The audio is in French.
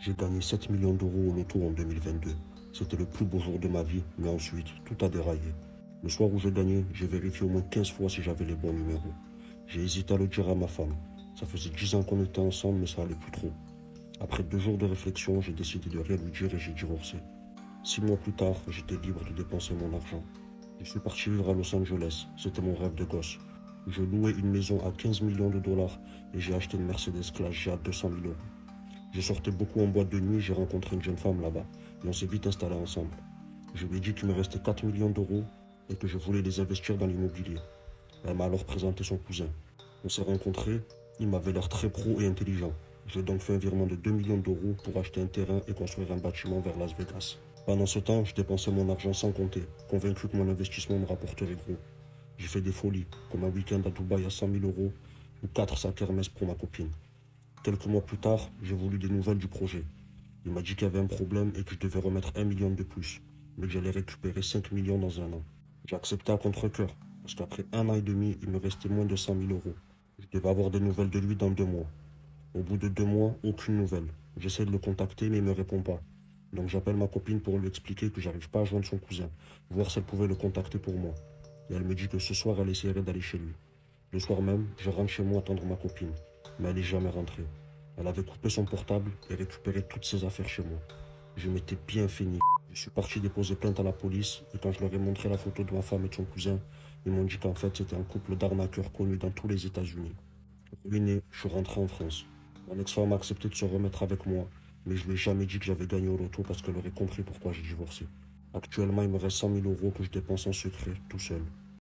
J'ai gagné 7 millions d'euros au loto en 2022. C'était le plus beau jour de ma vie, mais ensuite, tout a déraillé. Le soir où j'ai gagné, j'ai vérifié au moins 15 fois si j'avais les bons numéros. J'ai hésité à le dire à ma femme. Ça faisait 10 ans qu'on était ensemble, mais ça allait plus trop. Après 2 jours de réflexion, j'ai décidé de rien lui dire et j'ai divorcé. 6 mois plus tard, j'étais libre de dépenser mon argent. Je suis parti vivre à Los Angeles, c'était mon rêve de gosse. Je louais une maison à 15 millions de dollars et j'ai acheté une Mercedes Classe G à 200 000 euros. Je sortais beaucoup en boîte de nuit, j'ai rencontré une jeune femme là-bas et on s'est vite installés ensemble. Je lui ai dit qu'il me restait 4 millions d'euros et que je voulais les investir dans l'immobilier. Elle m'a alors présenté son cousin. On s'est rencontrés, il m'avait l'air très pro et intelligent. J'ai donc fait un virement de 2 millions d'euros pour acheter un terrain et construire un bâtiment vers Las Vegas. Pendant ce temps, je dépensais mon argent sans compter, convaincu que mon investissement me rapporterait gros. J'ai fait des folies, comme un week-end à Dubaï à 100 000 euros ou 4 sacs Hermès pour ma copine. Quelques mois plus tard, j'ai voulu des nouvelles du projet. Il m'a dit qu'il y avait un problème et que je devais remettre 1 million de plus, mais que j'allais récupérer 5 millions dans un an. J'ai accepté à contre-cœur, parce qu'après un an et demi, il me restait moins de 100 000 euros. Je devais avoir des nouvelles de lui dans 2 mois. Au bout de 2 mois, aucune nouvelle. J'essaie de le contacter, mais il ne me répond pas. Donc j'appelle ma copine pour lui expliquer que j'arrive pas à joindre son cousin, voir si elle pouvait le contacter pour moi. Et elle me dit que ce soir, elle essaierait d'aller chez lui. Le soir même, je rentre chez moi attendre ma copine, mais elle n'est jamais rentrée. Elle avait coupé son portable et récupéré toutes ses affaires chez moi. Je m'étais bien fini. Je suis parti déposer plainte à la police et quand je leur ai montré la photo de ma femme et de son cousin, ils m'ont dit qu'en fait c'était un couple d'arnaqueurs connus dans tous les États-Unis. Ruiné, je suis rentré en France. Mon ex-femme a accepté de se remettre avec moi, mais je lui ai jamais dit que j'avais gagné au loto parce qu'elle aurait compris pourquoi j'ai divorcé. Actuellement, il me reste 100 000 euros que je dépense en secret, tout seul.